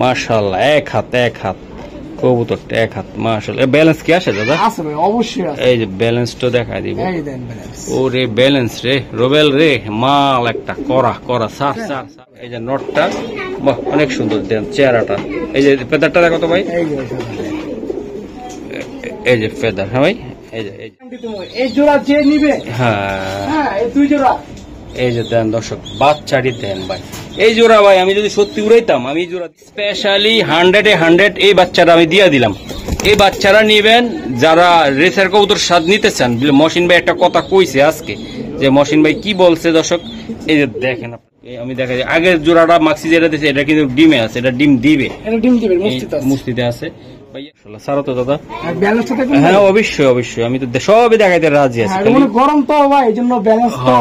মাশাআল্লাহ এক হাত কবুতরটা এক হাত মাশাআল্লাহ। ব্যালেন্স কি আসে দাদা? আছে ভাই, অবশ্যই আছে। এই যে ব্যালেন্সটা দেখাই দিব। এই দেন ব্যালেন্স। ওরে ব্যালেন্স রে রুবেল রে, মাল একটা করা সার। এই যে নটটা বাহ অনেক সুন্দর দেন চেহারাটা। এই যে ফেদারটা দেখো তো ভাই, এই যে ফেদার। হ্যাঁ ভাই, এই জোড়া যে নিবে, হ্যাঁ এই দুই জোড়া, এই যে দেন দর্শক বাচ্চাটি দেন ভাই। এই জোড়া ভাই আমি যদি সত্যি উড়াইতাম, আমি এই জোড়া স্পেশালি 100-100 এই বাচ্চাটা আমি দিয়ে দিলাম। এই বাচ্চারা নিবেন যারা রেসার কবুতর স্বাদ নিতে চান। মহসিন ভাই একটা কথা কইছে আজকে, যে মহসিন ভাই কি বলছে দর্শক, এই যে দেখেন আমি দেখা যায় আগের জোড়াটা মাক্সি যেটা দিয়েছে এটা কিন্তু ডিমে আছে, এটা ডিম দিবে, মুস্তিতে আছে। হ্যাঁ অবশ্যই আমি তো সবই দেখাইতে রাজি আছি। গরম তো ভাই, এই জন্য ব্যালেন্স তো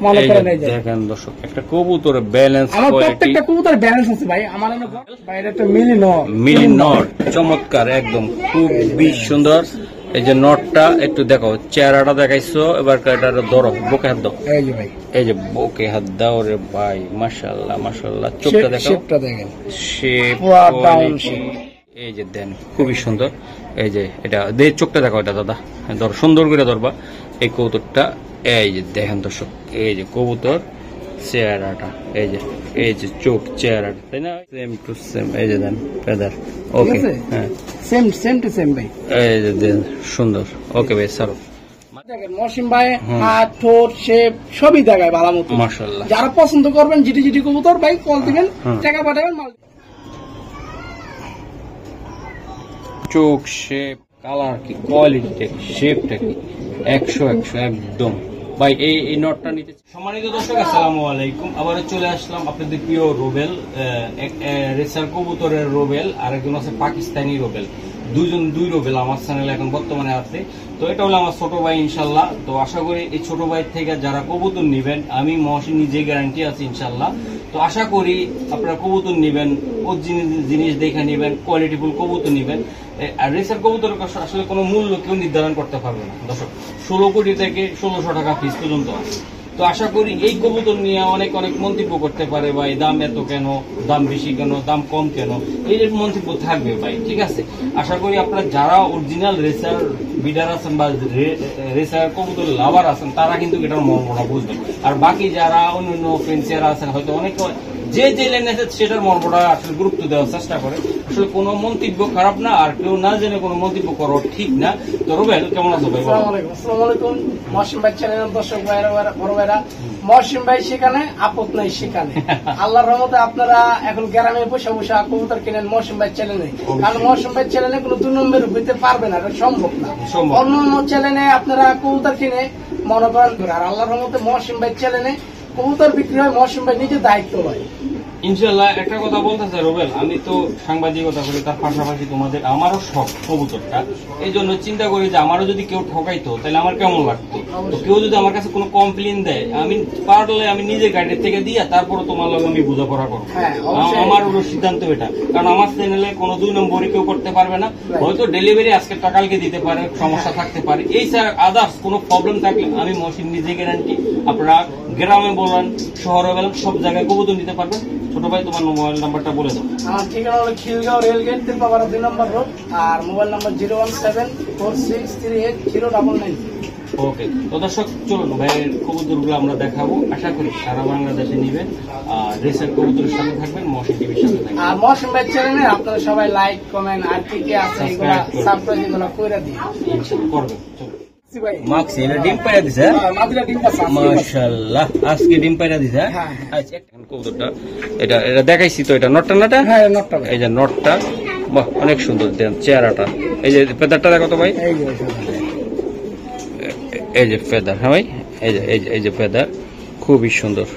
মনে করে নেই। দেখেন দর্শক একটা কবুতরের ব্যালেন্স, আমার প্রত্যেকটা কবুতরের ব্যালেন্স আছে ভাই। আমার বাইরে একটা মিলি নট চমৎকার একদম খুবই সুন্দর। এই যে নটটা একটু দেখো, চেহারাটা দেখাইছো, এবার এটা ধরো, বুকে হাত দাও। এই যে বুকে হাত দাও রে ভাই, মাশাআল্লাহ। চোখটা দেখো, শেপ, এই যে দেন খুবই সুন্দর। এই যে এটা চোখটা দেখো, এটা দাদা ধর সুন্দর করে ধরবা এই কবুতরটা। এই যে দেখেন দর্শক, এই যে কবুতর চেহারাটা, এই যে চোখ চেহারাটা, তাই না? Same to same. এই যে দেন ফেদার, ওকে হ্যাঁ সেম টু সেম ভাই। এই যে দেন সুন্দর, ওকে ভাই সারো। মহসিন ভাই হাত, ঠোঁট, শেপ সবই দেখায় ভালো মতো মাশাআল্লাহ। যারা পছন্দ করবেন জিটি কবুতর ভাই কল দিবেন, টাকা পাঠাবেন, মাল চোখ, শেপ, কালার কি, কোয়ালিটি, শেপটা কি 100 একদম ভাই। এই নটটা নিতে সম্মানিত দর্শক আসসালামু আলাইকুম, আবার চলে আসলাম আপনাদের প্রিয় রুবেল, রেসার কবুতরের রুবেল, আর একজন আছে পাকিস্তানি রুবেল। দুই রুবেল আমার চ্যানেলে এখন বর্তমানে আছে। তো এটা হলো আমার ছোট ভাই ইনশাল্লাহ। তো আশা করি এই ছোট ভাই থেকে যারা কবুতর নিবেন, আমি মহসিন নিজে গ্যারান্টি আছে ইনশাল্লাহ। তো আশা করি আপনারা কবুতর নিবেন, ওর জিনিস দেখে নিবেন, কোয়ালিটিফুল কবুতর নিবেন। আর রেসার কবুতরের আসলে কোনো মূল্য কেউ নির্ধারণ করতে পারবে না দর্শক। 16 কোটি থেকে 1600 টাকা ফিস পর্যন্ত আছে। তো আশা করি এই কবুতর নিয়ে অনেক মন্তব্য করতে পারে ভাই, দাম এত কেন, দাম বেশি কেন, দাম কম কেন, এই যে মন্তব্য থাকবে ভাই, ঠিক আছে? আশা করি আপনারা যারা অরিজিনাল রেসার বিডার আছেন বা রেসার কবুতর লাভার আছেন, তারা কিন্তু এটার মর্মটা বুঝবেন। আর বাকি যারা অন্যান্য ফ্রেন্সিয়ারা আছেন, হয়তো অনেকে যে লেনে আছে সেটার মর্মটা আসলে গুরুত্ব দেওয়ার চেষ্টা করে। আসলে কোনো মন্তব্য খারাপ না, আর কেউ না জেনে কোনো মন্তব্য করো ঠিক না। তো রুবেল কেমন আছো ভাই? আসসালামু আলাইকুম মহসিন ভাই চ্যানেলের দর্শক ভাইরা, বড় ভাইরা। মহসিন ভাই সেখানে, আপদ নাই সেখানে। আল্লাহর রহমতে আপনারা এখন গ্রামে বসে কবুতর কিনেন মহসিন ভাই চ্যানেলে, কারণ মহসিন ভাই চ্যানেলে কোনো 2 নম্বর হইতে পারবে না, এটা সম্ভব না। অন্য চ্যানেলে আপনারা কবুতর কিনে মনে করেন, আর আল্লাহর রহমতে মহসিন ভাই চ্যানেলে কবুতর বিক্রি হয়, মহসিন ভাই নিজে দায়িত্ব হয় ইনশাল্লাহ। একটা কথা বলতেছে রুবেল, আমি তো সাংবাদিকতা করি, তার পাশাপাশি আমারও শখ কবুতরটা। এই জন্য চিন্তা করি যে আমারও যদি কেউ ঠকাইতো তাহলে আমার কেমন লাগতো। তো কেউ যদি আমার কাছে কোনো কমপ্লেন দেয়, আমি পারলে আমি নিজের গাড়ির থেকে দিয়ে তারপরে তোমার লগে আমি বোঝাপড়া করবো। আমার হলো সিদ্ধান্ত এটা, কারণ আমার চ্যানেলে কোনো 2 নম্বরই কেউ করতে পারবে না। হয়তো ডেলিভারি আজকে টাকালকে দিতে পারে, সমস্যা থাকতে পারে, এই স্যার আদার্স কোনো প্রবলেম থাকলে আমি মহসিন নিজে গ্যারান্টি। আপনারা গ্রামে বলেন, শহরে বলেন, সব জায়গায় কবুতর নিতে পারবেন। ছোট ভাই তোমার মোবাইল নাম্বারটা বলে দাও। আমার ঠিকানা হলো খিলগাঁও রেলগেট, তিলপাড়া 2 নম্বর রোড, আর মোবাইল নাম্বার 01746380999। ওকে, তো দর্শক চলুন ভাইয়ের কবুতর গুলো আমরা দেখাবো। আশা করি সারা বাংলাদেশে নিবেন, আর রেসার কবুতরের সাথে থাকবেন, মহসিন টিভির সাথে থাকবেন। আর মহসিন ভাই চ্যানেলে আপনারা সবাই লাইক, কমেন্ট আর কি কি আছে এগুলা সাবস্ক্রাইব এগুলা কইরা দিন, ইনশাআল্লাহ করবেন। মাক্সি এটা ডিম পাইরা দিছে, মাশাআল্লাহ আজকে ডিম পাইরা দিছে। আচ্ছা কবুতরটা এটা দেখাইছি তো, এটা নটটা। হ্যাঁ নটটা, এই যে নটটা বাহ অনেক সুন্দর দেন চেহারাটা। এই যে ফেদারটা দেখো তো ভাই, এই যে ফেদার। হ্যাঁ ভাই, এই যে ফেদার খুবই সুন্দর।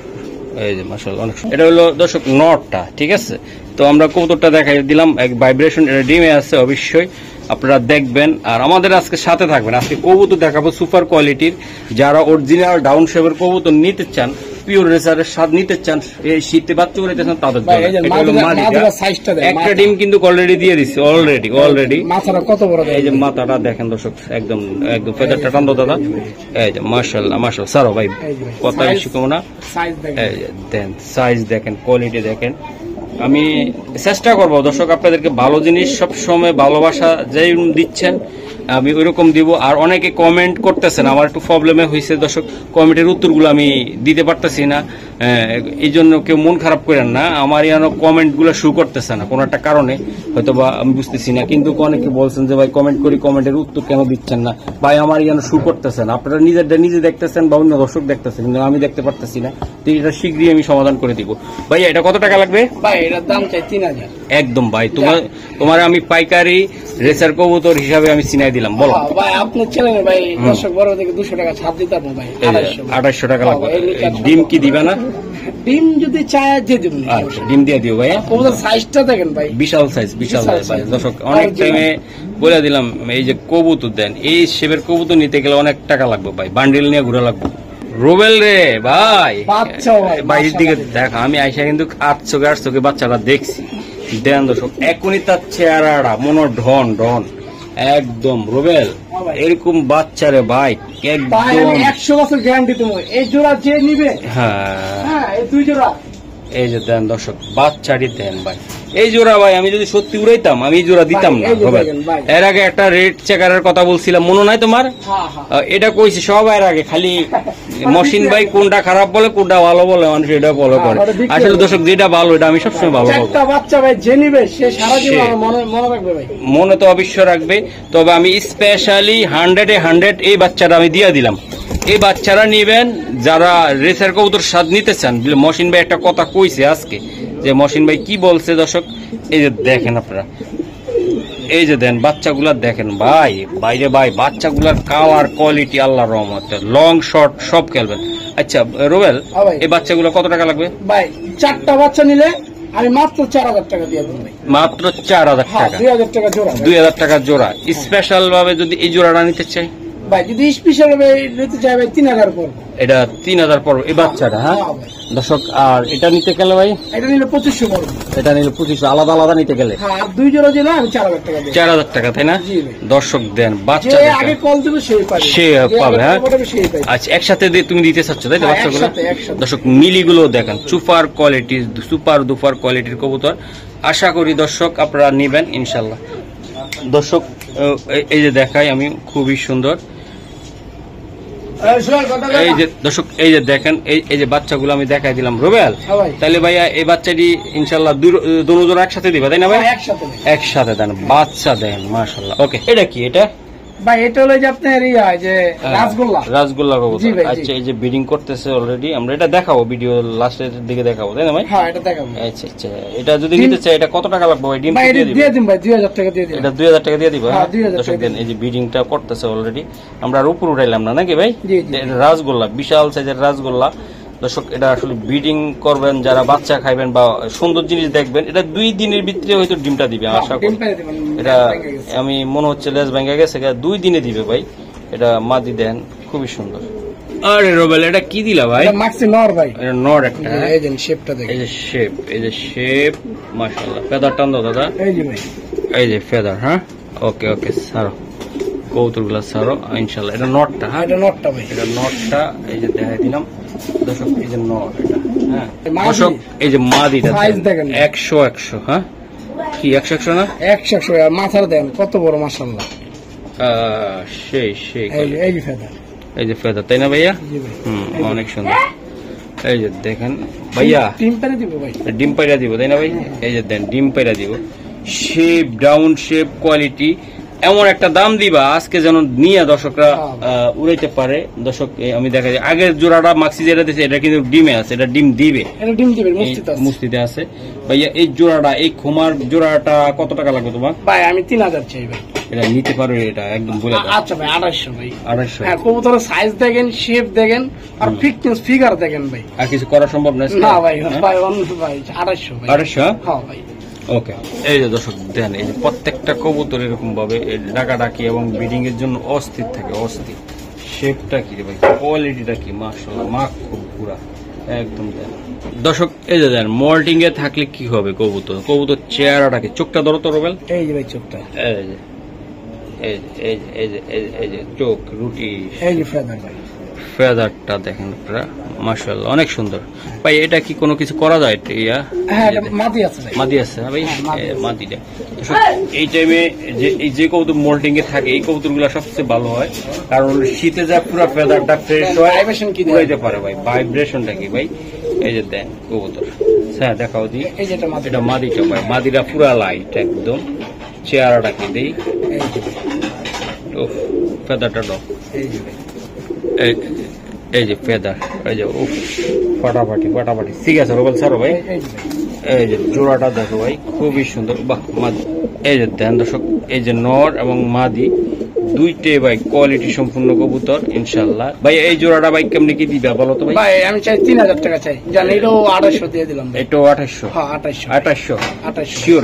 এই যে মাশাআল্লাহ অনেক সুন্দর। এটা হলো দর্শক নটটা, ঠিক আছে? তো আমরা কবুতরটা দেখাই দিলাম, এক ভাইব্রেশন, এটা ডিমে আছে অবশ্যই, আপনারা দেখবেন। আর আমাদের আজকে সাথে থাকবেন। আজকে কবুতর দেখাবো সুপার কোয়ালিটির, যারা অরিজিনাল ডাউন শেপের কবুতর নিতে চান, পিওর রেসারের স্বাদ নিতে চান, এই শীতে বাচ্চা করে দিতেছেন তাদের একটা ডিম কিন্তু অলরেডি দিয়ে দিচ্ছে, অলরেডি মাথাটা কত বড়। এই যে মাথাটা দেখেন দর্শক, একদম ফেদারটা টান দাদা। এই যে মাশাআল্লাহ সারো ভাই, কথা বেশি কম না। এই যে দেন সাইজ দেখেন, কোয়ালিটি দেখেন, আমি চেষ্টা করব দর্শক আপনাদেরকে ভালো জিনিস সব সময় ভালোবাসা যেই দিচ্ছেন আমি ওইরকম দিব। আর অনেকে কমেন্ট করতেছেন, আমার একটু প্রবলেমে হয়েছে দর্শক, কমেন্টের উত্তরগুলো আমি দিতে পারতেছি না, এই জন্য কেউ মন খারাপ করেন না। আমার ইয়ানো কমেন্টগুলো শো করতেছে না কোনো একটা কারণে, হয়তো বা আমি বুঝতেছি না। কিন্তু অনেকে বলছেন যে ভাই কমেন্ট করি, কমেন্টের উত্তর কেন দিচ্ছেন না ভাই, আমার ইয়ানো শো করতেছে না। আপনারা নিজে দেখতেছেন বা অন্য দর্শক দেখতেছেন, কিন্তু আমি দেখতে পারতেছি না। তো এটা শীঘ্রই আমি সমাধান করে দিব। ভাই এটা কত টাকা লাগবে? ভাই এটার দাম চাই 3000। একদম ভাই, তোমার আমি পাইকারি রেসার কবুতর হিসাবে আমি চিনাই দিলাম। বলো ভাই আপনি চ্যানেল ভাই দর্শক বড় থেকে 200 টাকা ছাড় দিতে পারবো ভাই। 2800 টাকা লাগবে। ডিম কি দিবা না? ডিম যদি চায় দিয়ে দিবেন। আচ্ছা ডিম দিয়ে দিও ভাই। কবুতর সাইজটা দেখেন ভাই, বিশাল সাইজ ভাই। দর্শক অনেক টাইমে বলে দিলাম, এই যে কবুতর দেন, এই শেপের কবুতর নিতে গেলে অনেক টাকা লাগবে ভাই, বান্ডিল নিয়ে ঘুরে লাগবে। রুবেল রে ভাই, ভাই দিকে দেখ, আমি আইসা কিন্তু 800 বাচ্চাটা দেখছি। দেন দর্শক এখনই তার চেহারাটা মনো ঢন একদম। রুবেল এরকম বাচ্চারে ভাই একদম 100 বছর গ্যারান্টি দেবো। এই জোড়া যে নিবে, হ্যাঁ এই 2 জোড়া, এই যে দেন দর্শক বাচ্চাটি দেন ভাই। এই জোড়া ভাই আমি যদি সত্যি উড়াইতাম আমি এই জোড়া দিতাম না। এর আগে একটা রেড চেকারের কথা বলছিলাম, মনে নাই তোমার? এটা কইছি সবার আগে, খালি মহসিন ভাই কোনটা খারাপ বলে কোনটা ভালো বলে মানুষ এটা ফলো করে। আসলে দর্শক যেটা ভালো এটা আমি সবসময় ভালো বলবো। বাচ্চা ভাই যে নিবে সে সারা জীবন মনে রাখবে ভাই, মনে তো অবশ্যই রাখবে। তবে আমি স্পেশালি 100 এই বাচ্চাটা আমি দিয়ে দিলাম। এই বাচ্চারা নিবেন যারা রেসার কবুতর স্বাদ নিতে চান। মহসিন ভাই একটা কথা কইছে আজকে, যে মহসিন ভাই কি বলছে দর্শক, এই যে দেখেন আপনারা, এই যে দেন বাচ্চাগুলা দেখেন ভাই, বাইরে ভাই বাচ্চাগুলার কালার কোয়ালিটি আল্লাহর রহমতে, লং শর্ট সব খেলবেন। আচ্ছা রুবেল, এই বাচ্চাগুলো কত টাকা লাগবে? ভাই 4টা বাচ্চা নিলে আমি মাত্র 4000 টাকা দিয়ে দেব ভাই। মাত্র 4000 টাকা? 2000 টাকা জোড়া। 2000 টাকা জোড়া। স্পেশাল ভাবে যদি এই জোড়াটা নিতে চাই ভাই, যদি স্পেশাল ভাবে নিতে চাই ভাই 3000 পড়বে। এটা 3000 পড়বে এই বাচ্চাটা। হ্যাঁ দর্শক, আর এটা নিতে গেলে ভাই? এটা নিলে 2500 পড়বে। এটা নিলে 2500 আলাদা নিতে গেলে? হ্যাঁ, আর 2 জোড়া দিলে আমি 4000 টাকা দেব। 4000 টাকা, তাই না? দর্শক দেন বাচ্চা যে আগে কল দেবে সেই পাবে, সে পাবে। হ্যাঁ আচ্ছা, একসাথে দিয়ে তুমি দিতে চাচ্ছ তাই তো বাচ্চাগুলো? দর্শক মিলিগুলো দেখেন, সুপার কোয়ালিটির, সুপার দুপার কোয়ালিটির কবুতর। আশা করি দর্শক আপনারা নিবেন ইনশাল্লাহ। দর্শক এই যে দেখাই আমি, খুবই সুন্দর। এই যে দর্শক এই যে দেখেন, এই যে বাচ্চাগুলো আমি দেখাই দিলাম। রুবেল তাহলে ভাইয়া এই বাচ্চাটি ইনশাল্লাহ দুজন একসাথে দিবা তাই না ভাই? একসাথে দেন, বাচ্চা দেন মাশাআল্লাহ। ওকে, এটা কি? এটা ভাই এটা হলো যে আপনার রাসগোল্লা কবুতর। আচ্ছা, এই যে ব্রিডিং করতেছে অলরেডি, আমরা এটা দেখাবো ভিডিও লাস্টের দিকে দেখাবো তাই না ভাই? হ্যাঁ এটা দেখাবো। আচ্ছা আচ্ছা, এটা যদি নিতে চাই এটা কত টাকা লাগবে ভাই? ডিম দিয়ে দিন ভাই, 2000 টাকা দিয়ে দিন। এটা 2000 টাকা দিয়ে দিব। দর্শক দেন, এই যে ব্রিডিংটা করতেছে অলরেডি, আমরা আর উপর উঠাইলাম না নাকি ভাই? রাসগোল্লা, বিশাল সাইজের রাসগোল্লা। দর্শক এটা আসলে ব্রিডিং করবেন যারা বাচ্চা খাইবেন বা সুন্দর জিনিস দেখবেন, এটা 2 দিনের ভিতরে হয়তো ডিমটা দিবে আশা করি। এটা আমি মনে হচ্ছে লেজ ভেঙে গেছে, 2 দিনে দিবে ভাই। এটা মাদি দেন, খুবই সুন্দর। আরে রোবেল এটা কি দিলা ভাই? এটা মাক্সি নর ভাই। এটা নর একটা। এই যে শেপটা দেখেন, এই যে শেপ মাশাআল্লাহ। ফেদার টান দাও দাদা। এই যে ভাই, এই যে ফেদার। হ্যাঁ ওকে সারো কৌতুকগুলা সারো ইনশাআল্লাহ। এটা নটটা। হ্যাঁ এটা নটটা ভাই, এটা নটটা এই যে দেখাই দিলাম দর্শক, এই যে নট এটা। হ্যাঁ দর্শক এই যে মাদিটা সাইজ দেখেন 100 হ্যাঁ কি 100 না? 100 মাথার দেন কত বড় মাশাআল্লাহ। সেই এই যে ফেদার, এই যে ফেদার তাই না ভাইয়া? অনেক সুন্দর। এই যে দেখেন ভাইয়া, ডিম পাইরা দিব ভাই, ডিম পাইরা দিব তাই না ভাই? এই যে দেন ডিম পাইরা দিব, শেপ ডাউন শেপ কোয়ালিটি। এমন একটা দাম দিবা আজকে যেন নিয়ে দর্শকরা উড়াইতে পারে। দর্শক আমি দেখা যায় আগের জোড়াটা মাক্সি যেটা দিচ্ছে এটা কিন্তু ডিমে আছে, এটা ডিম দিবে, মুস্তিতে আছে ভাইয়া। এই জোড়াটা, এই খোমার জোড়াটা কত টাকা লাগবে তোমার ভাই? আমি 3000 চাই ভাই। এটা নিতে পারো? এটা একদম বলে দাও। আচ্ছা ভাই 2800 ভাই। 2800? হ্যাঁ, কবুতরের সাইজ দেখেন, শেপ দেখেন, আর ফিটনেস ফিগার দেখেন ভাই। আর কিছু করা সম্ভব না? না ভাই, ভাই 2800 ভাই। 2800? হ্যাঁ ভাই। ওকে, এই যে দর্শক দেন, এই যে প্রত্যেকটা কবুতর এরকম ভাবে ডাকাডাকি এবং ব্রিডিং এর জন্য অস্থির থাকে, অস্থির। শেপটা কি রে ভাই, কোয়ালিটিটা কি মাশাআল্লাহ, মাখ খুব পুরা একদম দেন। দর্শক এই যে দেন, মল্টিং এ থাকলে কি হবে কবুতর চেহারাটাকে, চোখটা ধরো তো রোবেল। এই যে ভাই চোখটা, এই যে চোখ রুটি, এই যে ফেদার ভাই, ফেদারটা দেখেন আপনারা, মাশাআল্লাহ অনেক সুন্দর ভাই। এটা কি কোনো কিছু করা যায়? ইয়া হ্যাঁ এটা মাদি আছে ভাই। মাদি আছে না ভাই? হ্যাঁ, মাদি আছে। মাদিটা এই টাইমে যে কবুতর মোল্টিং এ থাকে এই কবুতর গুলা সবচেয়ে ভালো হয়, কারণ শীতে যা পুরো ফেদারটা ফ্রেশ হয়, ভাইব্রেশন কি দেয়? উড়াইতে পারে ভাই। ভাইব্রেশনটা কি ভাই? এই যে দেন কবুতর, হ্যাঁ দেখাও দি। এই যেটা মাদি, এটা মাদিটা ভাই, মাদিটা পুরা লাইট একদম। চেহারাটা কি দেই, এই যে ভাই, ফেদারটা দাও, এই যে ভাই, এই যে ফেদার, এই যে উফ ফাটাফাটি ফাটাফাটি। ঠিক আছে রোবেল স্যার ভাই, এই যে ভাই, এই যে জোড়াটা দেখো ভাই, খুবই সুন্দর। বাহ মাদি, এই যে দেন দর্শক, এই যে নর এবং মাদি দুইটাই ভাই কোয়ালিটি সম্পূর্ণ কবুতর ইনশাআল্লাহ। ভাই এই জোড়াটা ভাই কেমনি কি দিবা বলো তো ভাই? ভাই আমি চাই 3000 টাকা চাই, জানি এটাও 2800 দিয়ে দিলাম ভাই। এটাও 2800? হ্যাঁ 2800, 2800 2800 শিওর?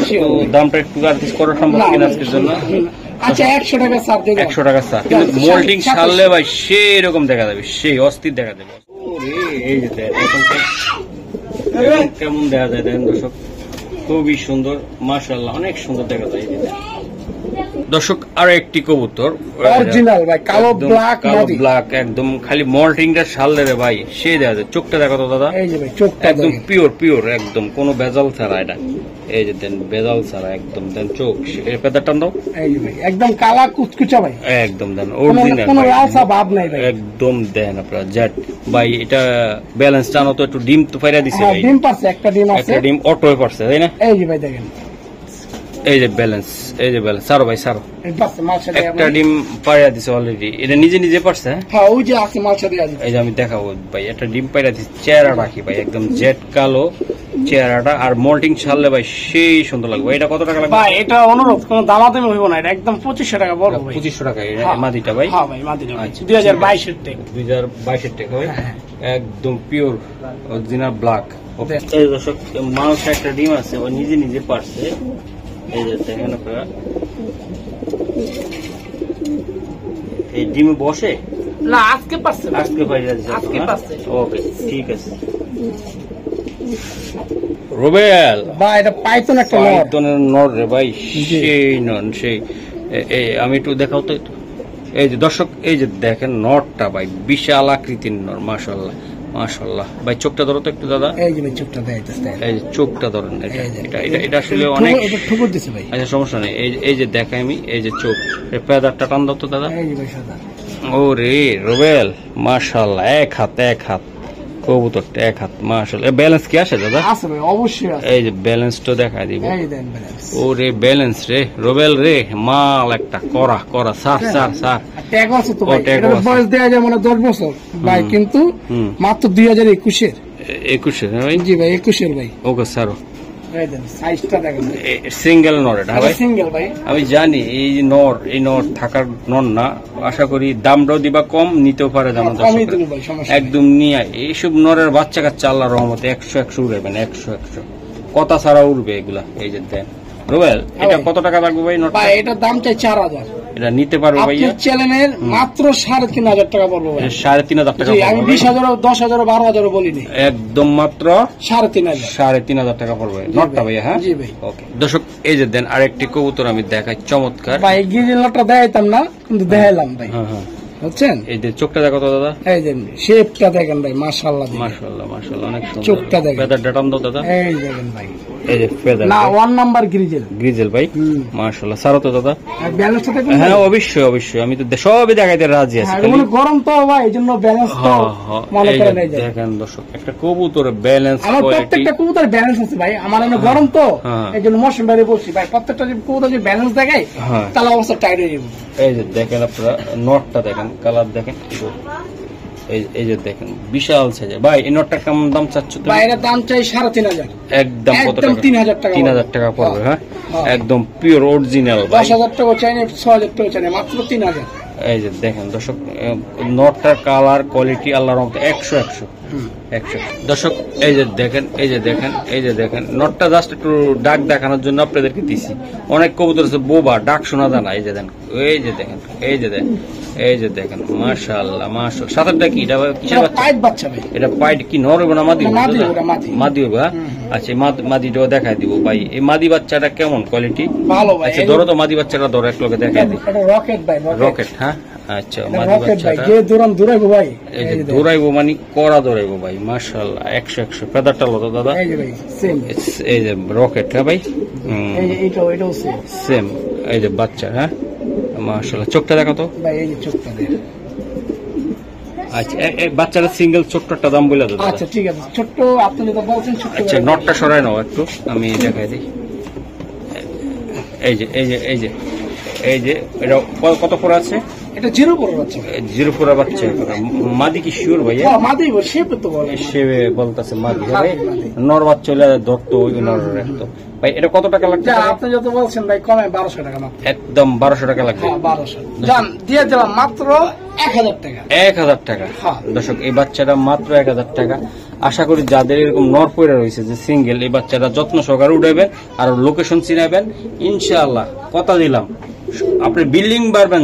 Sure. দামটা একটু আর্টিস করা সম্ভব কিনা আজকের জন্য? আচ্ছা 100 টাকা ছাড় দিয়ে 100 টাকা স্যার, কিন্তু মোল্ডিং সারলে ভাই সেই রকম দেখা যাবে, সেই অস্থির দেখা যাবে। ওরে এই যে দেখ, এখন কেমন দেখা যায় দেখেন দর্শক, খুবই সুন্দর মাশাআল্লাহ, অনেক সুন্দর দেখা যায়। এই যে দর্শক আরো একটি কবুতর অরিজিনাল ভাই, কালো ব্ল্যাক মাদি, ব্ল্যাক একদম, খালি মল্টিংটা সারলে রে ভাই সেই দেখা যায়। চোখটা দেখো তো দাদা, এই যে ভাই চোখটা একদম দেখেন। পিওর একদম, কোনো বেজাল ছাড়া এটা। এই যে দেন বেজাল ছাড়া একদম দেন চোখ, পেদার টান দাও, এই যে ভাই একদম কালা কুচকুচা ভাই, একদম দেন কোনো অরিজিনাল লালসা ভাব নাই ভাই, একদম দেন আপনারা জেট ভাই। এটা ব্যালেন্স টানো তো, একটু ডিম তো ফাইরা দিছে হ্যাঁ ভাই, ডিম পারছে, একটা ডিম আছে, একটা ডিম অটো পারছে তাই না? এই যে ভাই দেখেন, এই যে ব্যালেন্স, এই যে ব্যালেন্স সারো ভাই সারো, এই পারছে মাল সাথে একটা ডিম পাইরা দিছে অলরেডি, এটা নিজে পারছে। হ্যাঁ ওই যে আছে মাল সাথে আছে। এই যে আমি দেখাবো ভাই, একটা ডিম পাইরা দিছে, চেহারা রাখি ভাই একদম জেট কালো চেহারাটা, আর মোল্টিং ছাড়লে ভাই সেই সুন্দর লাগবে। এটা কত টাকা লাগবে ভাই? এটা অনুরোধ, কোনো দামাদামি হইব না, এটা একদম 2500 টাকা বড় ভাই। 2500 টাকা হ্যাঁ। মাদিটা ভাই? হ্যাঁ ভাই মাদিটা ভাই, আচ্ছা, 2022 এর টেক। 2022 টাকা ভাই, হ্যাঁ। একদম পিওর অরিজিনাল ব্ল্যাক। দেখ। এই দর্শক মানুষ একটা ডিম আছে, ও নিজে পারছে। এই যে দেখেন আপনারা, এই ডিমে বসে না আজকে পারছে ভাই। আজকে পাইরা দিছে আজকে পারছে। ওকে ঠিক আছে। রুবেল ভাই এটা পাইথন একটা নর। পাইথনের নর রে ভাই, সেই নন সেই। এই আমি একটু দেখাও তো একটু। এই যে দর্শক, এই যে দেখেন নরটা ভাই, বিশাল আকৃতির নর, মাশাআল্লাহ মাশাআল্লাহ। ভাই চোখটা ধরো তো একটু দাদা, এই যে ভাই চোখটা দেখাইতেছে, এই যে চোখটা ধরেন, এটা এই যে। এটা এটা এটা আসলে অনেক। এটা ঠুকুর দিছে ভাই। আচ্ছা সমস্যা নেই, এই যে দেখাই আমি, এই যে চোখ, এই পেদারটা টান দাও তো দাদা। এই যে ভাই সাদা। ও রে রুবেল মাশাআল্লাহ, এক হাত কবুতরটা এক হাত মাশাআল্লাহ। ব্যালেন্স কি আসে দাদা? আছে ভাই অবশ্যই আছে। এই যে ব্যালেন্সটা দেখাই দিব। এই দেন ব্যালেন্স। ও রে ব্যালেন্স রে রুবেল রে, মাল একটা করা সার। ট্যাগ আছে তো ও, ভাই, tag এটার আছে। বয়স দেয়া যায় মানে 10 বছর ভাই, কিন্তু হুম। মাত্র 2021 এর। 21 ভাই? জি ভাই 21 এর ভাই। ওকে স্যার, এই দেন সাইজটা দেখেন, সিঙ্গেল নর এটা ভাই? সিঙ্গেল ভাই। আমি জানি এই নর থাকার নর না, আশা করি দামটাও দিবা কম, নিতেও পারে দাম কমই দিন ভাই, সমস্যা নেই। একদম নিয়ে এইসব নরের বাচ্চা কাচ্চা আল্লাহর রহমতে 100 উড়বেন, 100 কথা ছাড়া উড়বে এগুলা। এই যে দেন রুবেল, এটা কত টাকা লাগবে ভাই নটটা? ভাই এটার দাম চাই 4000। এটা নিতে পারবো ভাইয়া? আপনার চ্যানেলের মাত্র 3500 টাকা পড়বে ভাই। 3500 টাকা জি আমি পড়বে? 20000 10,000 12,000 বলিনি, একদম মাত্র 3500। 3500 টাকা পড়বে নটটা ভাইয়া। হ্যাঁ জি ভাই। ওকে দর্শক, এই যে দেন আরেকটি কবুতর আমি দেখাই, চমৎকার। ভাই গিরিলটা দেখাইতাম না, কিন্তু দেখাইলাম ভাই, হ্যাঁ বুঝছেন? এই যে চোখটা দেখো তো দাদা, এই যে শেপটা দেখেন ভাই, মাশাআল্লাহ দেখেন। মাশাআল্লাহ অনেক সুন্দর। চোখটা দেখেন। ফেদার ডাটাম দাও দাদা, এই দেখেন ভাই, এই যে ফেদার না 1 নাম্বার গ্রিজেল। গ্রিজেল ভাই, মাশাআল্লাহ। সারো তো দাদা। আর ব্যালেন্সটা দেখুন। হ্যাঁ অবশ্যই আমি তো সবই দেখাইতে রাজি আছি। মানে গরম তো ভাই, এইজন্য ব্যালেন্স তো মনে এই করে যে নেই যায়। দেখেন দর্শক, একটা কবুতরের ব্যালেন্স আমার কোয়ালিটি। প্রত্যেকটা কবুতর ব্যালেন্স আছে ভাই, আমার এমন গরম তো, হ্যাঁ। এই জন্য মৌসুম বাইরে বলছি ভাই, প্রত্যেকটা যে কবুতর যে ব্যালেন্স দেখায় হ্যাঁ। তাহলে অবস্থা টাইট হয়ে যাবে। এই যে দেখেন আপনারা নটটা দেখেন, কালার দেখেন, এই যে দেখেন বিশাল সাইজের। ভাই এই নটটা কেমন দাম চাচ্ছ তুমি? ভাই এর দাম চাই 3500। একদম কত একদম টাকা? 3000 টাকা। 3000 টাকা পড়বে। হ্যাঁ হ্যাঁ। একদম পিওর অরিজিনাল ভাই। 10,000 টাকা চাই না, 6,000 টাকা চাই না, মাত্র 3000। এই যে দেখেন দর্শক, নটটার কালার কোয়ালিটি আল্লাহর রহমতে 100 দর্শক, এই যে দেখেন নটটা জাস্ট একটু ডাক দেখানোর জন্য আপনাদেরকে দিছি। অনেক কবুতর আছে বোবা, ডাক শোনা যায় না। এই যে দেখেন মাশাআল্লাহ সাথেরটা কি? এটা কিসের বাচ্চা? পাইট বাচ্চা ভাই। এটা পাইট কি নর হবে না মাদি? মাদি, ওটা মাদি। মাদি হবে। আচ্ছা মাদিটাও দেখাই দিব ভাই। এই মাদি বাচ্চাটা কেমন কোয়ালিটি? ভালো ভাই। আচ্ছা ধরো তো মাদি বাচ্চাটা, ধরো এক লোকে দেখাই দিই। এটা রকেট ভাই, রকেট। হ্যাঁ আচ্ছা এটা মাদি রকেট ভাই, বাচ্চাটা যে দৌড়াইবো ভাই। এই যে এই যে দেখেন। দৌড়াইবো মানে কড়া দৌড়াইবো ভাই, মাশাআল্লাহ 100 ফেদারটা হলো দাদা, এই যে ভাই সেম, এই যে রকেট হ্যাঁ ভাই, এই যে এটাও সেম সেম, এই যে বাচ্চা হ্যাঁ মাশাআল্লাহ। চোখটা দেখো তো ভাই, এই যে চোখটা দেখেন। আচ্ছা বাচ্চারা সিঙ্গেল ছোট্টটা দাম বলে দাও দাদা। আচ্ছা ঠিক আছে, ছোট্ট আপনি যেটা বলছেন ছোট্ট আচ্ছা করে- নটটা সরাই নাও একটু, আমি দেখাই দিই। এই যে এই যে এই যে এই যে এটা কত পরে আছে? এটা জিরো পরে বাচ্চা ভাই। 04 বাচ্চা। মাদি কি শিওর ভাইয়া? হ্যাঁ মাদেই বল, শেপ তো বলে। সে বলতেছে মাদি ভাই, মাদি। নর বাচ্চা হলে ধরতো ওই নর রাখতো ভাই। এটা কত টাকা লাগবে? যা আপনি যত বলছেন ভাই, কমে 1200 টাকা মাত্র। একদম 1200 টাকা লাগবে। হ্যাঁ 1200 জান দিয়ে দিলাম মাত্র 1000 টাকা। 1000 টাকা। হ্যাঁ। দর্শক এই বাচ্চাটা মাত্র 1000 টাকা। আশা করি যাদের এরকম নর পয়রা রয়েছে যে সিঙ্গেল, এই বাচ্চাটা যত্ন সহকারে উঠাবেন আর লোকেশন চিনাবেন, ইনশাআল্লাহ কথা দিলাম আপনি বিল্ডিং বাড়বেন,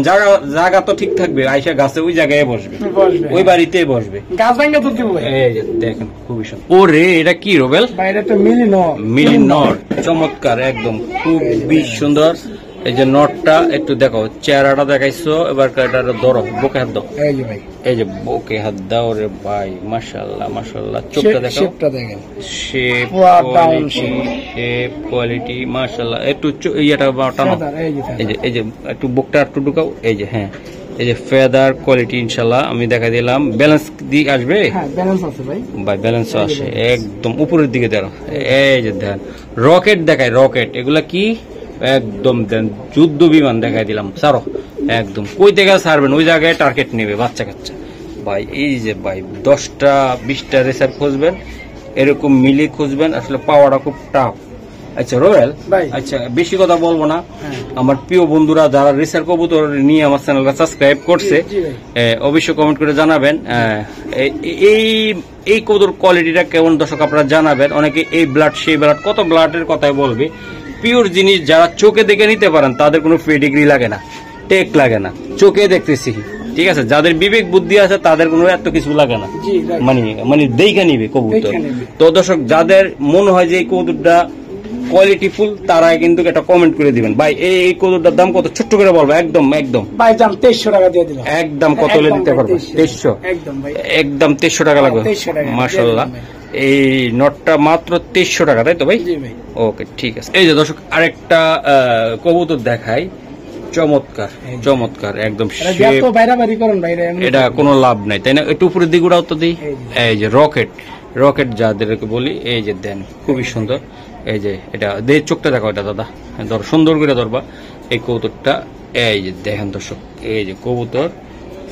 জায়গা তো ঠিক থাকবে, আইসা গাছে ওই জায়গায় বসবে, বসবে। ওই বাড়িতে বসবে। গাছ ভাঙ্গা দুধ দিব ভাই। এই যে দেখেন খুবই সুন্দর। ওরে এটা কি রোবেল? ভাই এটা তো মিলি নর। মিলি নট, চমৎকার একদম খুবই সুন্দর। এই যে নটটা একটু দেখো, চেহারাটা দেখাইছো, এবার এটা ধরো বুকে হাত দাও, এই যে ভাই এই যে বুকে হাত দাও রে ভাই, মাশাআল্লাহ মাশাআল্লাহ। চোখটা দেখো, শেপটা দেখেন। শেপ পুরা down কোয়ালিটি, শেপ কোয়ালিটি মাশাআল্লাহ। একটু ইয়েটা টানো, ফেদার, এই যে এই যে এই যে একটু বুকটা একটু ঢুকাও, এই যে হ্যাঁ, এই যে ফেদার কোয়ালিটি ইনশাআল্লাহ আমি দেখা দিলাম। ব্যালেন্স দিয়ে আসবে হ্যাঁ ব্যালেন্স আছে ভাই। ভাই, ব্যালেন্স আসে একদম উপরের দিকে দেখো, এই যে দেন রকেট দেখায়, রকেট এগুলা কি একদম দেন যুদ্ধ বিমান দেখাই দিলাম। সারো একদম কই থেকে ছাড়বেন ওই জায়গায় টার্গেট নেবে বাচ্চা কাচ্চা ভাই। এই যে ভাই 10টা 20টা রেসার খুঁজবেন, এরকম মিলি খুঁজবেন, আসলে পাওয়াটা খুব টাফ। আচ্ছা রোয়েল ভাই। আচ্ছা বেশি কথা বলবো না, হ্যাঁ। আমার প্রিয় বন্ধুরা যারা রেসার কবুতর নিয়ে আমার চ্যানেলটা সাবস্ক্রাইব করছে, জি ভাই। অবশ্যই কমেন্ট করে জানাবেন এই এই কবুতর কোয়ালিটিটা কেমন দর্শক আপনারা জানাবেন। অনেকে এই ব্লাড সেই ব্লাড কত ব্লাডের কথাই বলবে, পিওর জিনিস যারা চোখে দেখে নিতে পারেন তাদের কোনো পেডিগ্রি লাগে না, টেক লাগে না, চোখে দেখতেছি ঠিক আছে। যাদের বিবেক বুদ্ধি আছে তাদের কোনো এত কিছু লাগে না, জি ভাই। মানে দেখে নিবে কবুতর। দেখে নিবে। তো দর্শক যাদের মনে হয় যে এই কবুতরটা কোয়ালিটি ফুল, তারাই কিন্তু একটা কমেন্ট করে দিবেন ভাই এই কবুতরটার দাম কত, ছোট্ট করে বলবো একদম একদম ভাই দাম 2300 টাকা দিয়ে দিলাম। একদম কত হলে একদম দিতে ভাই, পারবো? 2300 2300 একদম ভাই। একদম 2300 টাকা লাগবে। 2300 টাকা। মাশাআল্লাহ, দিয়ে দিলাম এই নটটা মাত্র 2300 টাকা, তাই তো ভাই? জি ভাই। ওকে ঠিক আছে। এই যে দর্শক আরেকটা কবুতর দেখাই, চমৎকার এই যে। চমৎকার একদম এটা shape, যত বাইরাবাড়ি করেন ভাই এমনি এটা কোনো লাভ নাই তাই না? একটু উপরের দিকে উড়াও তো দিই। এই এই যে রকেট, রকেট যাদেরকে বলি, এই যে দেন খুবই সুন্দর। এই যে এটা দে, চোখটা দেখো এটা দাদা, হ্যাঁ, ধর সুন্দর করে ধরবা এই কবুতরটা। এই যে দেখেন দর্শক, এই যে কবুতর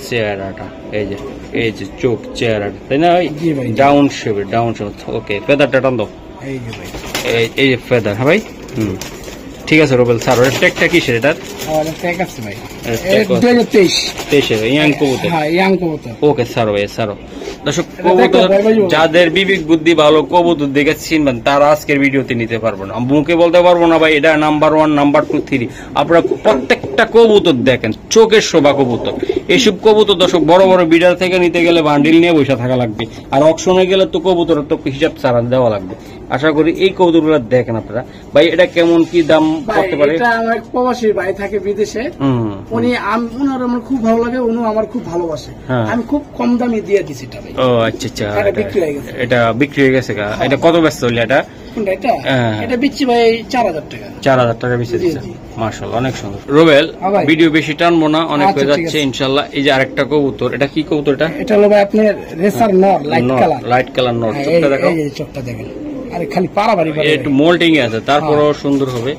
চেহারাটা, এই যে চোখ চেহারাটা, তাই না? জি ভাই। ডাউন শেপের, ডাউন শেপ। ওকে ফেদারটা টান দাও, এই যে ভাই। এই যে ফেদার, হ্যাঁ ভাই। ঠিক আছে রোবেল স্যার, ট্যাগটা কিসের এটার? আমাদের ট্যাগ আছে ভাই। ট্যাগ 2023 দেশের ইয়াং কবুতর। হ্যাঁ ইয়াং কবুতর। ওকে স্যারো ভাই স্যারো। দর্শক এটা কবুতর দেখো, ভাই, ভাই, যাদের বিবেক বুদ্ধি ভালো, কবুতর দেখে চিনবেন, তারা আজকের ভিডিওতে নিতে পারবো না, মুখে বলতে পারবো না ভাই এটা নাম্বার 1 নাম্বার 2 3। আপনারা প্রত্যেকটা কবুতর দেখেন, চোখের শোভা কবুতর। এইসব কবুতর দর্শক বড় বড় বিডার থেকে নিতে গেলে বান্ডিল নিয়ে বসে থাকা লাগবে, আর অকশনে গেলে তো কবুতরের তো হিসাব ছাড়া দেওয়া লাগবে। আশা করি এই কবুতরগুলো দেখেন আপনারা ভাই, এটা কেমন কি দাম ভাই করতে পারে? এটা আমার এক প্রবাসী ভাই থাকে বিদেশে, উনি উনার আমার খুব ভালো লাগে, উনি আমার খুব ভালোবাসে। হ্যাঁ। আমি খুব কম দামে দিয়ে দিছি এটা ভাই। ও আচ্ছা আচ্ছা, এটা বিক্রি হয়ে গেছে। এটা বিক্রি হয়ে গেছে। এটা কত ব্যস্ত হইলে এটা? কোনটা এটা? হ্যাঁ। এটা বিচ্ছি ভাই 4000 টাকা। 4000 টাকা বেশি জি, দিচ্ছে, জি। মাশাআল্লাহ অনেক সুন্দর। রোবেল হ্যাঁ ভাই। ভিডিও বেশি টানবো না, অনেক আচ্ছা, হয়ে ঠিক যাচ্ছে আছে। ইনশাআল্লাহ। এই যে আরেকটা কবুতর, এটা কি কবুতর? এটা এটা হলো ভাই আপনার রেসার নর, light colour. Light colour not. হ্যাঁ, চোখটা দেখো, এই যে চোখটা দেখেন, আরে খালি পারাবাড়ি করে একটু মোল্টিং এ আছে, তারপরও সুন্দর হবে।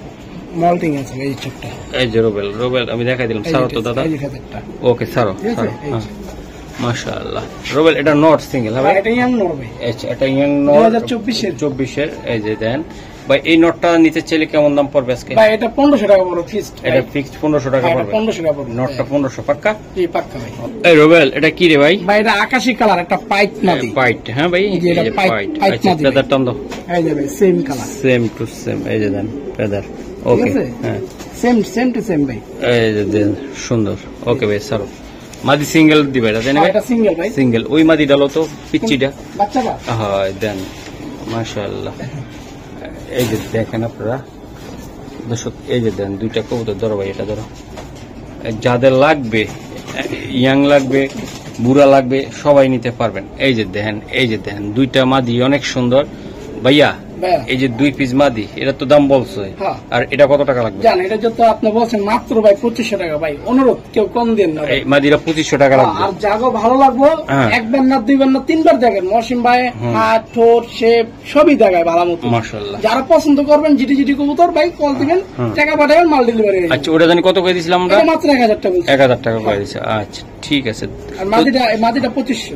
মল্টিং আছে এই চোখটা। এই যে রোবেল, রোবেল আমি দেখাই দিলাম, এই সারো যে তো দাদা। এই যে ফেদারটা। ওকে সারো ঠিক আছে, সারো, এই হ্যাঁ যে। মাশাআল্লাহ। রোবেল এটা নট সিঙ্গেল হবে? হ্যাঁ, এটা ইয়াং নর ভাই। আচ্ছা, এটা ইয়াং নট 2024 24 এর। এই যে দেন ভাই, এই নটটা নিচে চাইলে কেমন দাম পড়বে আজকে? ভাই এটা 1500 টাকা পড়বে ফিক্সড। এটা ফিক্সড 1500 টাকা এটা পড়বে। 1500 টাকা পড়বে। নটটা 1500 পাক্কা? জি পাক্কা ভাই। এই রোবেল এটা কি রে ভাই? ভাই এটা আকাশী কালার, একটা পাইট মাদি। পাইট, হ্যাঁ ভাই, এই যে এটা এই যে পাইট, পাইট। পাইট আচ্ছা মাদি ফেদার টান দাও, এই যে ভাই same colour. Same to same. এই যে দেন ফেদার। ঠিক ওকে আছে? হ্যাঁ, সেম টু সেম ভাই। এই যে দেন সুন্দর। ওকে ভাই সারো। মাদি সিঙ্গেল দিবে এটা, তাই না হ্যাঁ, ভাই? এটা সিঙ্গেল ভাই। সিঙ্গেল। ওই মাদি ডালো তো পিচ্চিটা। বাচ্চাটা হয় দেন, মাশাআল্লাহ। এই যে দেখেন আপনারা দর্শক, এই যে দেন দুইটা কবুতর। ধরো ভাই, এটা ধরো, যাদের লাগবে ইয়াং লাগবে, বুড়া লাগবে, সবাই নিতে পারবেন। এই যে দেখেন দুইটা মাদি অনেক সুন্দর ভাইয়া। এই যে 2 পিস মাদি, এটা তো দাম বলছো, আর এটা কত টাকা লাগবে? জান এটা যত আপনি বলছেন মাত্র ভাই 2500 টাকা ভাই, অনুরোধ কেউ কম দেন না। এই মাদিরা 2500 টাকা লাগবে। আর জাগো ভালো লাগবে, একবার না দুইবার না তিনবার দেখেন মহসিন ভাই হাত ঠোঁট শেপ সবই দেখায় ভালো মতো মাশাআল্লাহ। যারা পছন্দ করবেন জিটি কবুতর ভাই কল দিবেন, টাকা পাঠাবেন, মাল ডেলিভারি। আচ্ছা ওটা জানি কত করে দিছিলাম আমরা? মাত্র 1000 টাকা। 1000 টাকা করে দিছে। আচ্ছা ঠিক আছে। আর মাদিটা 2500।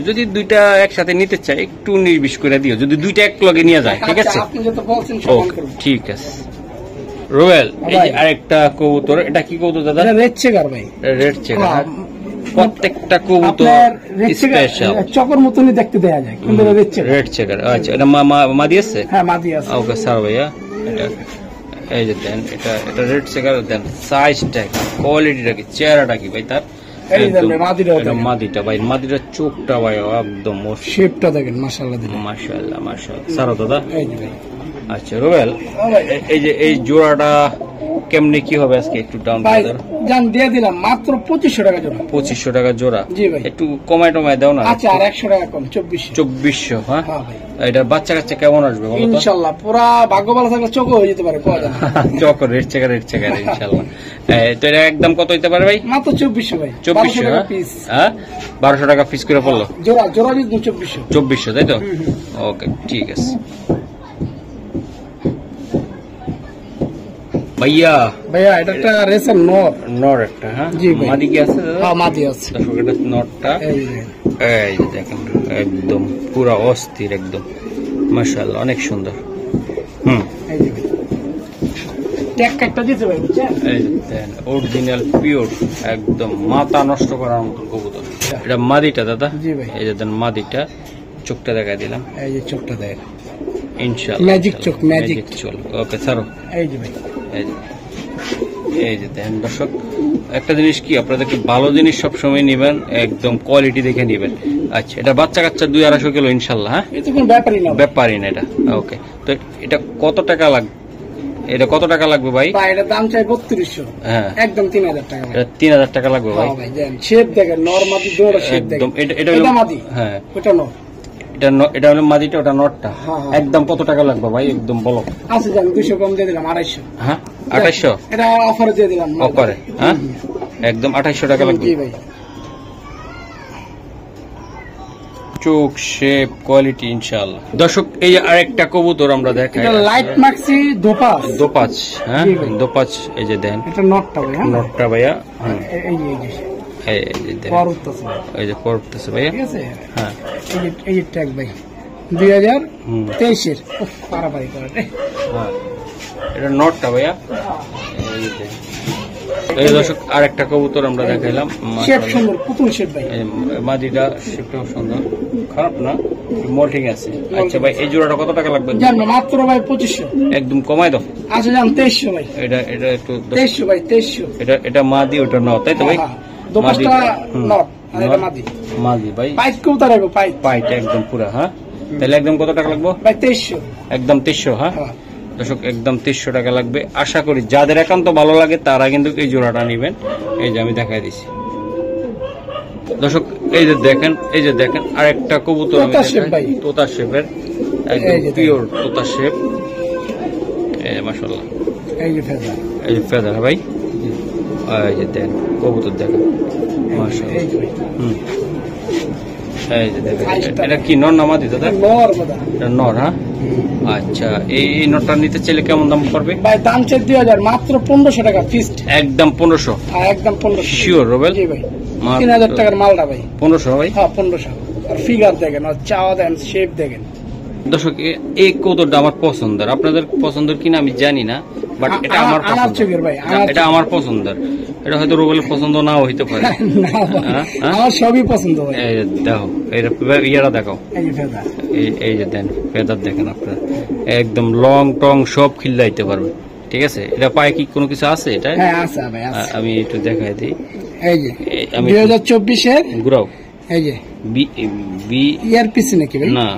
যদি দুইটা একসাথে নিতে চাই একটু 19-20 করে দিও, যদি দুইটা এক লগে নিয়ে যায়। ঠিক আছে আপনি যত বলছেন সমান করব। ঠিক আছে। রোয়েল এই যে আরেকটা কবুতর, এটা কি কবুতর দাদা? এটা রেড চেকার ভাই। রেড চেকার, প্রত্যেকটা কবুতর স্পেশাল, চকর মতনই দেখতে দেয়া যায় কিন্তু রেড চেকার। আচ্ছা এটা মাদি আছে? হ্যাঁ মাদি আছে। ওকে স্যার ভাইয়া, এটা এই যে দেন, এটা রেড চেকার দেন। সাইজটা কি, কোয়ালিটিটা কি, চেহারাটা কি ভাই তার? মাদিটা ভাই, মাদিটার চোখটা ভাই একদম শেপটা দেখেন মাশাআল্লাহ মাশাআল্লাহ মাশাআল্লাহ। স্যার দাদা আচ্ছা রোয়েল এই যে এই জোড়াটা কেমনে কি হবে আজকে একটু দাম জান দিয়ে দিলাম মাত্র 2500 টাকা জোড়া। 2500 টাকা জোড়া? জি ভাই। একটু কমায় দাও না। আচ্ছা আর 100 টাকা কম, 2400। হ্যাঁ এটা বাচ্চা কাচ্চা কেমন আসবে বলো তো? ইনশাআল্লাহ পুরা ভাগ্য ভালো থাকলে চোখ হয়ে যেতে পারে, কোয়া যায় চোখ রেড চেকার ইনশাআল্লাহ। তো এটা একদম কত হইতে পারে ভাই? মাত্র 2400 ভাই। 2400 পিস। হ্যাঁ 1200 টাকা পিস করে পড়লো জোড়া যদি 2400 তাই তো? ওকে ঠিক আছে ভাইয়া। এটা একটা রেসার নর একটা। হ্যাঁ মাদি কি আছে? হ্যাঁ মাদি আছে। এটা নরটা এই যে দেখেন একদম পুরা অস্থির একদম মাশাআল্লাহ, অনেক সুন্দর। এই যে ট্যাগটা দিতে ভাই বুঝছেন? এই যে অরিজিনাল পিওর একদম মাথা নষ্ট করার মতো কবুতর। এটা মাদিটা দাদা? জি ভাই। এই যে দেন মাদিটা, চোখটা দেখাই দিলাম। এই যে চোখটা দেখ ইনশাআল্লাহ ম্যাজিক চোখ, ম্যাজিক চোখ। ওকে ছাড়ো। এই যে ভাই এই যে দেখেন দর্শক, একটা জিনিস কি, আপনাদেরকে ভালো জিনিস সবসময় নেবেন, একদম কোয়ালিটি দেখে নেবেন। আচ্ছা এটা বাচ্চা কাচ্চা 2-250 কিলো ইনশাল্লাহ। হ্যাঁ এটা কোনো ব্যাপারই না এটা। ওকে তো এটা কত টাকা লাগবে? এটা কত টাকা লাগবে ভাই? এটা দাম চাই 3200। হ্যাঁ একদম 3000 টাকা। এটা 3000 টাকা লাগবে ভাই। হ্যাঁ ভাই দেন শেপ দেখেন, নরমালি জোড়া শেপ দেখেন। এটা মাদি। হ্যাঁ ওটা নর। এটা হলো মাদিটা, ওটা নটটা। একদম কত টাকা লাগবে ভাই একদম বলো? আচ্ছা জান 200 কম দিয়ে দিলাম 250। হ্যাঁ 2800 এটা অফারে দিয়ে দিলাম। অফারে? হ্যাঁ একদম 2800 টাকা লাগবে। জি ভাই। চোখ শেপ কোয়ালিটি ইনশাআল্লাহ। দর্শক এই যে আরেকটা কবুতর আমরা দেখাই, এটা লাইট মাক্সি দোপাজ। হ্যাঁ দোপাজ। এই যে দেন এটা নটটা ভাই। হ্যাঁ নটটা ভাইয়া। এই যে এই যে পরতেছে ভাইয়া। ঠিক আছে। হ্যাঁ এই যে ট্যাগ ভাই 2023 এর পারাপারি করে। হ্যাঁ এটা নটটা ভাইয়া। এই দর্শক আরেকটা কবুতর আমরা দেখাইলাম, শেপ সুন্দর, পুতুল শেপ ভাই। মাদিটা শেপটাও সুন্দর, খারাপ না, মোল্টিং আছে। আচ্ছা ভাই এই জোড়াটা কত টাকা লাগবে? জান মাত্র ভাই 2500। একদম কমাই দাও। আচ্ছা জান 2300 ভাই। এটা একটু 2300 ভাই 2300। এটা মাদি, ওটা নট, তাই তো ভাই? দোপাশটা নট আর এটা মাদি ভাই। পাইট কবুতর হবে, পাইট একদম পুরা। হ্যাঁ তাহলে একদম কত টাকা লাগবে ভাই? 2300। একদম 2300। হ্যাঁ দর্শক একদম 2300 টাকা লাগবে। আশা করি যাদের একান্ত ভালো লাগে তারা কিন্তু এই জোড়াটা নেবেন। এই যে আমি দেখাই দিচ্ছি দর্শক, এই যে দেখেন আরেকটা কবুতর তোতা শেপের, একদম পিওর তোতা শেপ। মাশাআল্লাহ এই যে ফেদার ভাই। এই যে দেখেন কবুতর দেখেন মাশাআল্লাহ। এই যে দেখেন এটা কি নর না মাদি দাদা? নর। হ্যাঁ আচ্ছা এই নটটা নিতে চাইলে কেমন দাম পড়বে ভাই? দাম চাই 2000, মাত্র 1500 টাকা ফিক্সড। একদম 1500? একদম 1500 শিওর রোবেল? জি ভাই 3000 টাকার মালটা ভাই। 1500 ভাই? হ্যাঁ 1500। আর ফিগার দেখেন, আর চাওয়া দেন, শেপ দেখেন। দর্শক এই কবুতরটা আমার পছন্দের, আপনাদের পছন্দের কিনা আমি জানি না, বাট এটা আমার পছন্দ। এটা আমার পছন্দের, এটা হয়তো রোবেলের পছন্দ নাও হইতে পারে। আমার সবই পছন্দ ভাই। এই দেখো ইয়ারা দেখাও, এই যে দেন ফেদার দেখেন আপনারা, একদম লং টং সব খিল্লাইতে পারবে। ঠিক আছে, এটা পায়ে কি কোনো কিছু আছে? এটা আমি একটু দেখাই দিই। এই যে 2024 এর ঘুরাও। এই যে বি এর পিছে নাকি ভাই? না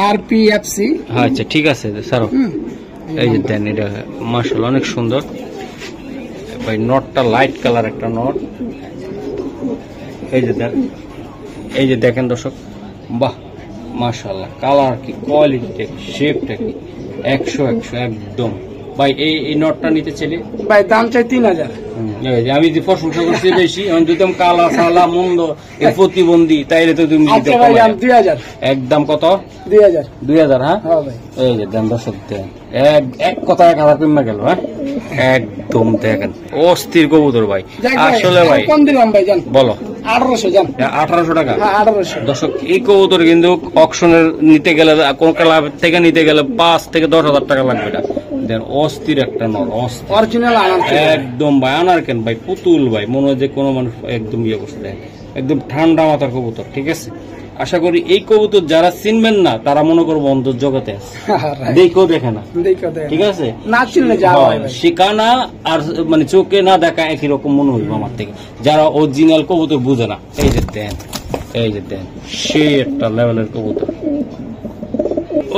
আরপিএফসি। আচ্ছা ঠিক আছে স্যার। এই যে দেন এটা মাশাআল্লাহ অনেক সুন্দর ভাই। নটটা লাইট কালার একটা নট, এই যে দেখেন দর্শক, বাহ মাশাআল্লাহ, কালার কি, কোয়ালিটি, শেপটা কি 100 একদম। ভাই এই নটটা নিতে চাইলে ভাই দাম চাই 3000। এই যে আমি যে প্রশংসা করছি বেশি, আমি যদি কালা সালা মন্দ প্রতিবন্ধী তাইলে তো তুমি আচ্ছা ভাই দাম 2000 একদম। কত? 2000। হ্যাঁ হ্যাঁ ভাই। এই যে দেন দর্শক, দেন এক কথা 1000 কমে গেল। হ্যাঁ একদম দেখেন অস্থির কবুতর ভাই। আসলে ভাই কম দিলাম ভাই, জান বলো 1800 জান। 1800 টাকা। হ্যাঁ 1800। দর্শক এই কবুতর কিন্তু অকশনের নিতে গেলে, কোন ক্লাব থেকে নিতে গেলে 5 থেকে 10,000 টাকা লাগবে। এটা দেন অস্থির একটা নর, অস্থির অরিজিনাল আনার একদম ভাই। আনার কেন ভাই, পুতুল ভাই, মনে হয় যে কোনো মানুষ একদম ইয়ে করছে, একদম ঠান্ডা মাথার কবুতর। ঠিক আছে, আশা করি এই কবুতর যারা চিনবেন না তারা মনে করবো অন্তর জগতে আছে, দেখেও দেখে না। ঠিক আছে, না চিনলে যা হয় ভাই। শিকানা আর মানে চোখে না দেখা একই রকম মনে হইব আমার থেকে, যারা অরিজিনাল কবুতর বুঝে না। এই যে দেন, এই যে দেন, সে একটা লেভেলের কবুতর।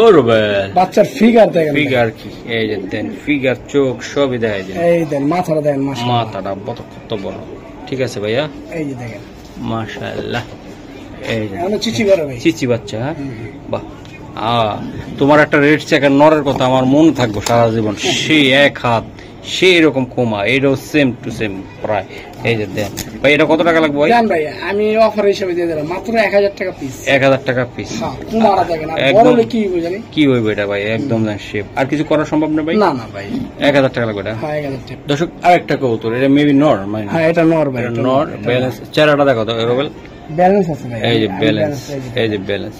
ওর বাচ্চার ফিগার দেখেন, ফিগার কি, এই যে দেন, ফিগার, চোখ সবই দেখা যায়। এই দেন মাথাটা দেখেন, মাশাআল্লাহ মাথাটা কত বড়। ঠিক আছে ভাইয়া, এই যে দেখেন মাশাআল্লাহ। এই যে এখন চিচি বড় ভাই, চিচি বাচ্চা। হ্যাঁ বাহ। তোমার একটা রেড চেকার নরের কথা আমার মনে থাকবো সারা জীবন। সে এক হাত, সে এরকম কমা, এটাও সেম টু সেম প্রায়। এই যে দেন ভাই, এটা কত টাকা লাগবে ভাই? জান ভাই আমি অফার হিসেবে দিয়ে দিলাম মাত্র 1000 টাকা পিস। 1000 টাকা পিস। হ্যাঁ কুমারা দেখেন, বড় হলে কি হইবে জানি, কি হইবে এটা ভাই, একদম শেপ। আর কিছু করা সম্ভব না ভাই? না না ভাই, 1000 টাকা লাগবে এটা। হ্যাঁ 1000 টাকা। দর্শক আরেকটা কবুতর, এটা মেবি নর মানে। হ্যাঁ এটা নর ভাই, নর। ব্যালেন্স চেহারাটা দেখো তো রোবেল, ব্যালেন্স আছে ভাই। এই যে ব্যালেন্স, এই যে ব্যালেন্স।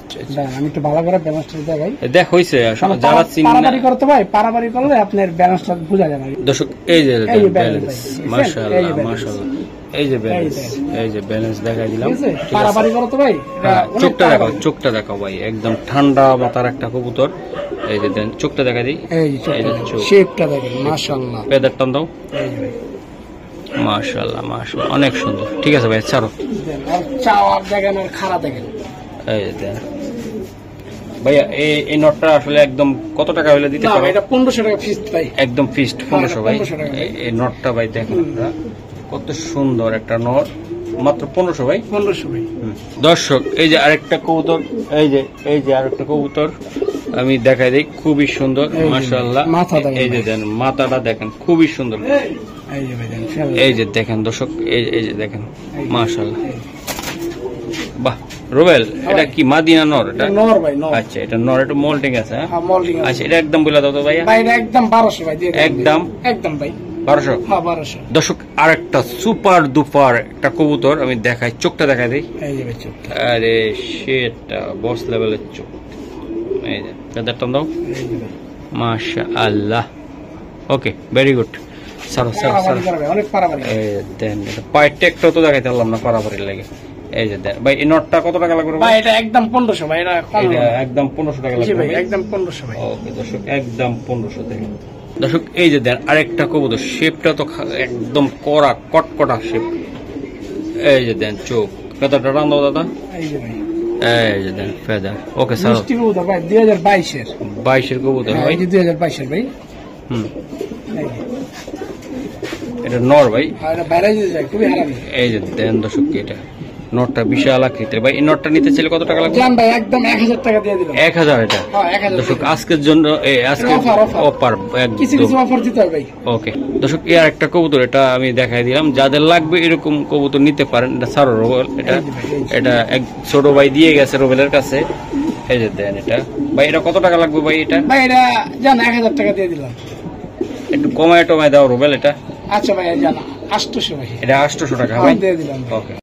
আমি একটু ভালো করে ব্যালেন্সটা দেখাই। দেখ হইছে, যারা চিনি না পারাবারি করতে ভাই, পারাবারি করলে আপনার ব্যালেন্সটা বোঝা যাবে। দর্শক এই যে এই যে ব্যালেন্স, balance, মাশাআল্লাহ মাশাআল্লাহ। এই যে ব্যালেন্স, এই যে ব্যালেন্স দেখাই দিলাম। পারাবারি করতে ভাই, চোখটা দেখো, চোখটা দেখো ভাই, একদম ঠান্ডা মাথার একটা কবুতর। এই যে দেন, চোখটা দেখা দিই, এই যে চোখ, শেপটা দেখেন মাশাআল্লাহ। পেদার টান দাও, এই যে ভাই মাশাআল্লাহ মাশাআল্লাহ, অনেক সুন্দর। ঠিক আছে ভাই, ছাড়ো। আর চাওয়ার দেখেন আর খাড়া দেখেন। এই যে দেন ভাইয়া, এই নটটা আসলে একদম কত টাকা হলে দিতে না পারো? এটা 1500 টাকা ফিক্সড ভাই, একদম ফিক্সড 1500 ভাই। 1500 টাকা ভাই। এই নটটা ভাই দেখেন আপনারা, কত সুন্দর একটা নট, মাত্র 1500 ভাই। 1500 ভাই। দর্শক এই যে আরেকটা কবুতর, এই যে আরেকটা কবুতর আমি দেখাই দিই, খুবই সুন্দর মাশাআল্লাহ। মাথা দেখেন, এই যে দেন, মাথাটা দেখেন, খুবই সুন্দর। এই যে ভাই দেখেন, এই যে দেখেন দর্শক, এই যে দেখেন মাশাআল্লাহ। বাহ রোবেল, এটা কি মাদিনা নর? এটা নর ভাই, নর। আচ্ছা এটা নর, এটা মোল্ডিং আছে। হ্যাঁ হ্যাঁ মোল্ডিং আছে। আচ্ছা এটা একদম বলে দাও তো ভাইয়া। ভাই এটা একদম 1200 ভাই দিয়ে দিন। একদম একদম ভাই 1200। হ্যাঁ 1200। দর্শক আরেকটা সুপার দুপার একটা কবুতর আমি দেখাই, চোখটা দেখাই দিই। এই যে ভাই চোখ, আরে সেটা বস লেভেলের চোখ। এই যে ফেদার টান দাও, এই যে ভাই মাশাআল্লাহ। Okay very good. সারো সারো সারো। পারাবারি করবে, অনেক পারাবারি। এই দেন, এটা পায়ের টেকটা তো দেখাইতে পারলাম না পারাপারি লাগে। এই যে দেন ভাই, এই নটটা কত টাকা লাগবে ভাই এটা একদম 1500 ভাই, এটা কম এটা না। একদম 1500 টাকা জি লাগবে ভাই ভাই। একদম 1500 ভাই। ওকে দর্শক, একদম 1500 টাকা। দর্শক এই যে দেন আরেকটা কবুতর, শেপটা তো একদম কড়া কটকটা শেপ। এই যে দেন চোখ, ফেদারটা টান দাও দাদা। এই যে ভাই এই যে দেন ফেদার। ওকে স্যার, মিষ্টি কবুতর ভাই 2022 এর। 22 এর কবুতর হ্যাঁ ভাই। এই যে 2022 এর ভাই। হুম, এই যে এটা নর ভাই। আর এটা বাইরে যেতে যায় খুবই হারামি। এই যে দেন দর্শক, এটা নটটা বিশাল আকৃতির ভাই। এই নটটা নিতে চাইলে কত টাকা লাগবে? জান ভাই একদম 1000 টাকা দিয়ে দিলাম। 1000 এটা। হ্যাঁ 1000 দর্শক আজকের জন্য আজকে Offer, offer। অফার কিছু একদম। কিছু অফার দিতে হবে ভাই। ওকে দর্শক, এর একটা কবুতর, এটা আমি দেখাই দিলাম, যাদের লাগবে এরকম কবুতর নিতে পারেন। এটা সারো রোবেল, এটা এই যে ভাই, এই যে। এটা এক ছোট ভাই দিয়ে গেছে রোবেলের কাছে। এই যে দেন এটা ভাই, এটা কত টাকা লাগবে ভাই? এটা ভাই এটা জান 1000 টাকা দিয়ে দিলাম। একটু কমায় টমায় দাও রোবেল এটা। আচ্ছা ভাই জান 800 ভাই। এটা 800 টাকা হ্যাঁ, ভাই। দিয়ে দিলাম ভাই। ওকে